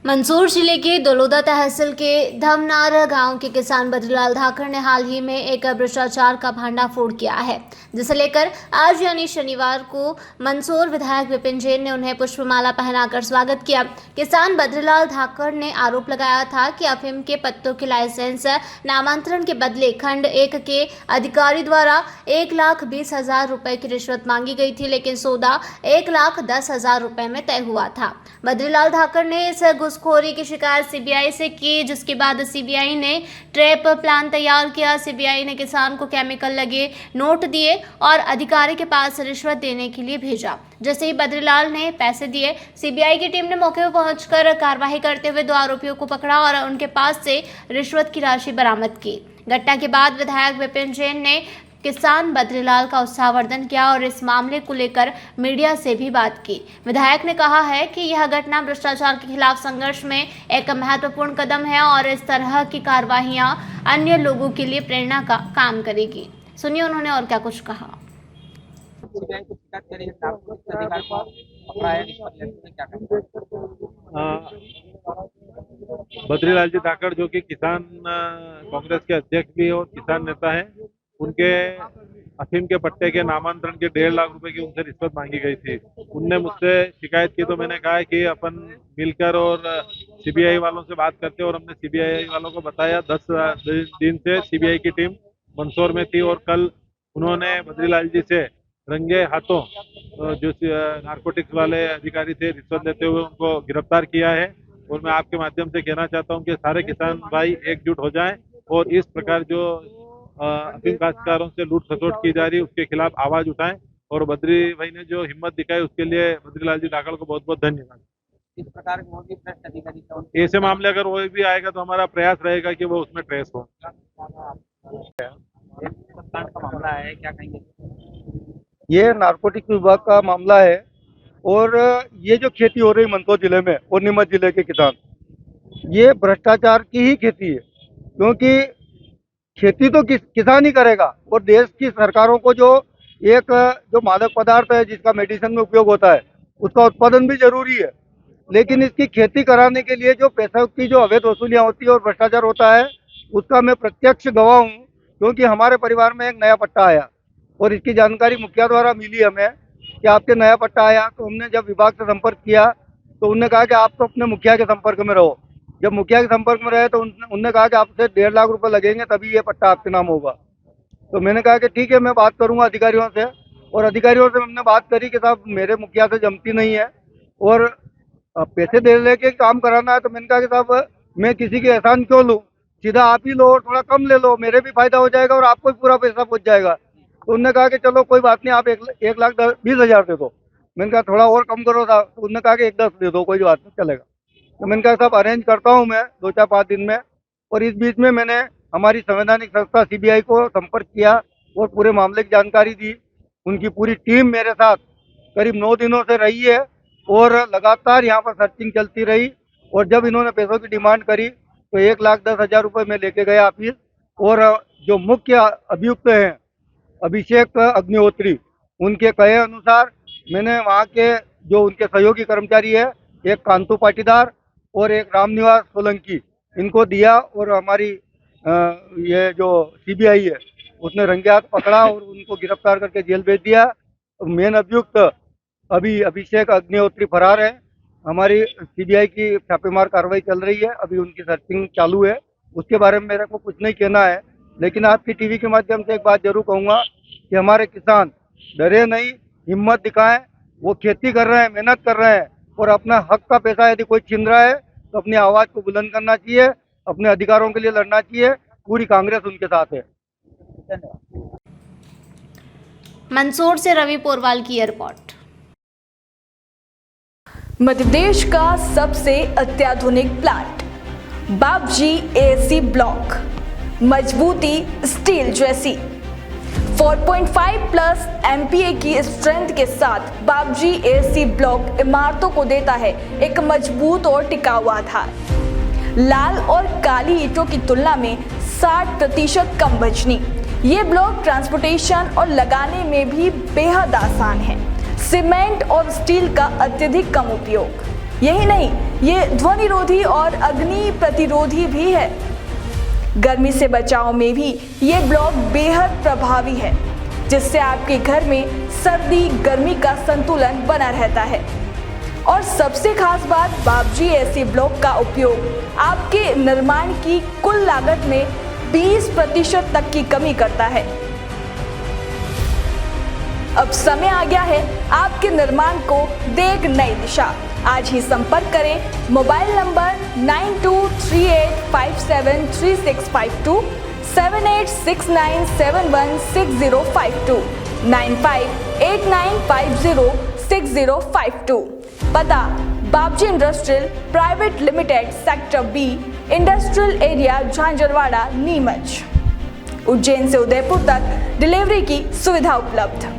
मंदसौर जिले के दलोदा तहसील के धमनार गांव के किसान बद्रीलाल धाकड़ ने हाल ही में एक भ्रष्टाचार का भांडाफोड़ किया है, जिसे लेकर आज यानी शनिवार को मंदसौर विधायक विपिन जैन ने उन्हें पुष्पमाला पहनाकर स्वागत किया। किसान बद्रीलाल धाकड़ ने आरोप लगाया था कि अफीम के पत्तों के लाइसेंस नामांतरण के बदले खंड 1 के अधिकारी द्वारा 1,20,000 रुपए की रिश्वत मांगी गई थी, लेकिन सौदा 1,10,000 रुपए में तय हुआ था। बद्रीलाल धाकड़ ने इस घूसखोरी की शिकायत सीबीआई से की, जिसके बाद सीबीआई ने ट्रैप प्लान तैयार किया। सीबीआई ने किसान को केमिकल लगे नोट दिए और अधिकारी के पास रिश्वत देने के लिए भेजा। जैसे ही बद्रीलाल ने पैसे दिए, सीबीआई की टीम ने मौके पर पहुंचकर कार्रवाई करते हुए 2 आरोपियों को पकड़ा और उनके पास से रिश्वत की राशि बरामद की। घटना के बाद विधायक विपिन जैन ने किसान बद्रीलाल का उत्साहवर्धन किया और इस मामले को लेकर मीडिया से भी बात की। विधायक ने कहा है कि यह घटना भ्रष्टाचार के खिलाफ संघर्ष में एक महत्वपूर्ण कदम है और इस तरह की कार्रवाइयां अन्य लोगों के लिए प्रेरणा का काम करेगी। सुनिए उन्होंने और क्या कुछ कहा। बद्रीलाल जी धाकड़ जो कि किसान कांग्रेस के अध्यक्ष भी और किसान नेता हैं, उनके अफीम के पट्टे के नामांतरण के 1.5 लाख रुपए की उनसे रिश्वत मांगी गई थी। उनने मुझसे शिकायत की तो मैंने कहा कि अपन मिलकर और सीबीआई वालों से बात करते, और हमने सीबीआई वालों को बताया। 10 दिन से सीबीआई की टीम मंदसौर में थी और कल उन्होंने बद्रीलाल जी से रंगे हाथों जो नारकोटिक्स वाले अधिकारी थे रिश्वत लेते हुए उनको गिरफ्तार किया है। और मैं आपके माध्यम से कहना चाहता हूं कि सारे किसान भाई एकजुट हो जाएं और इस प्रकार जो अफीम काश्तकारों से लूट खसोट की जा रही है उसके खिलाफ आवाज उठाएं। और बद्री भाई ने जो हिम्मत दिखाई उसके लिए बद्रीलाल जी धाकड़ को बहुत बहुत धन्यवाद। इस प्रकार के और भी भ्रष्ट अधिकारी ऐसे मामले अगर वो भी आएगा तो हमारा प्रयास रहेगा कि वो उसमें ट्रेस हो। कांड का मामला है, क्या कहेंगे? ये नारकोटिक विभाग का मामला है और ये जो खेती हो रही मंदसौर जिले में और नीमच जिले के किसान, ये भ्रष्टाचार की ही खेती है। क्योंकि खेती तो किसान ही करेगा और देश की सरकारों को जो मादक पदार्थ है जिसका मेडिसिन में उपयोग होता है उसका उत्पादन भी जरूरी है, लेकिन इसकी खेती कराने के लिए जो पैसों की जो अवैध वसूलियाँ होती है और भ्रष्टाचार होता है उसका मैं प्रत्यक्ष गवाह हूँ। क्योंकि हमारे परिवार में एक नया पट्टा आया और इसकी जानकारी मुखिया द्वारा मिली हमें कि आपके नया पट्टा आया, तो हमने जब विभाग से संपर्क किया तो उन्होंने कहा कि आप तो अपने मुखिया के संपर्क में रहो। जब मुखिया के संपर्क में रहे तो उन्होंने कहा कि आपसे 1.5 लाख रुपए लगेंगे तभी ये पट्टा आपके नाम होगा। तो मैंने कहा कि ठीक है, मैं बात करूंगा अधिकारियों से। और अधिकारियों से हमने बात करी कि साहब मेरे मुखिया से जमती नहीं है और पैसे दे लेके काम कराना है। तो मैंने कहा कि साहब मैं किसी के एहसान क्यों लूँ, सीधा आप ही लो और थोड़ा कम ले लो, मेरे भी फायदा हो जाएगा और आपको भी पूरा पैसा पहुंच जाएगा। तो उन्होंने कहा कि चलो कोई बात नहीं, आप 1,20,000 दे दो। मैंने कहा थोड़ा और कम करो साहब। तो उन्होंने कहा कि 1,10 दे दो, कोई बात नहीं चलेगा। तो मैंने कहा साहब अरेंज करता हूँ मैं 2-4-5 दिन में। और इस बीच में मैंने हमारी संवैधानिक संस्था सीबीआई को संपर्क किया और पूरे मामले की जानकारी दी। उनकी पूरी टीम मेरे साथ करीब 9 दिनों से रही है और लगातार यहाँ पर सर्चिंग चलती रही। और जब इन्होंने पैसों की डिमांड करी तो 1,10,000 रुपये में लेके गया ऑफिस। और जो मुख्य अभियुक्त हैं अभिषेक अग्निहोत्री, उनके कहे अनुसार मैंने वहाँ के जो उनके सहयोगी कर्मचारी है, एक कांतु पाटीदार और एक रामनिवास सोलंकी, इनको दिया और हमारी ये जो सीबीआई है उसने रंगे हाथ पकड़ा और उनको गिरफ्तार करके जेल भेज दिया। मेन अभियुक्त अभी अभिषेक अग्निहोत्री फरार है। हमारी सीबीआई की छापेमार कार्रवाई चल रही है, अभी उनकी सर्चिंग चालू है। उसके बारे में मेरे को कुछ नहीं कहना है, लेकिन आपकी टीवी के माध्यम से एक बात जरूर कहूँगा कि हमारे किसान डरे नहीं, हिम्मत दिखाएं। वो खेती कर रहे हैं, मेहनत कर रहे हैं और अपना हक का पैसा यदि कोई छीन रहा है तो अपनी आवाज को बुलंद करना चाहिए, अपने अधिकारों के लिए लड़ना चाहिए। पूरी कांग्रेस उनके साथ है। मंदसौर से रवि पोरवाल की रिपोर्ट। मध्य प्रदेश का सबसे अत्याधुनिक प्लांट बाबजी एसी ब्लॉक, मजबूती स्टील जैसी 4.5 प्लस MPa की स्ट्रेंथ के साथ बाबजी एसी ब्लॉक इमारतों को देता है एक मजबूत और टिकाऊ आधार। लाल और काली ईंटों की तुलना में 60% कम वजनी, ये ब्लॉक ट्रांसपोर्टेशन और लगाने में भी बेहद आसान है। सीमेंट और स्टील का अत्यधिक कम उपयोग। यही नहीं, ये ध्वनिरोधी और अग्नि प्रतिरोधी भी है। गर्मी से बचाव में भी ये ब्लॉक बेहद प्रभावी है, जिससे आपके घर में सर्दी गर्मी का संतुलन बना रहता है। और सबसे खास बात, बाबजी एसी ब्लॉक का उपयोग आपके निर्माण की कुल लागत में 20% तक की कमी करता है। अब समय आ गया है आपके निर्माण को दे एक नई दिशा। आज ही संपर्क करें मोबाइल नंबर 9238573652, 7869716052, 9589506052। पता Babji industrial private limited, sector B, industrial area, Jhanjharwada, Neemuch. Ujjain से उदयपुर तक डिलीवरी की सुविधा उपलब्ध।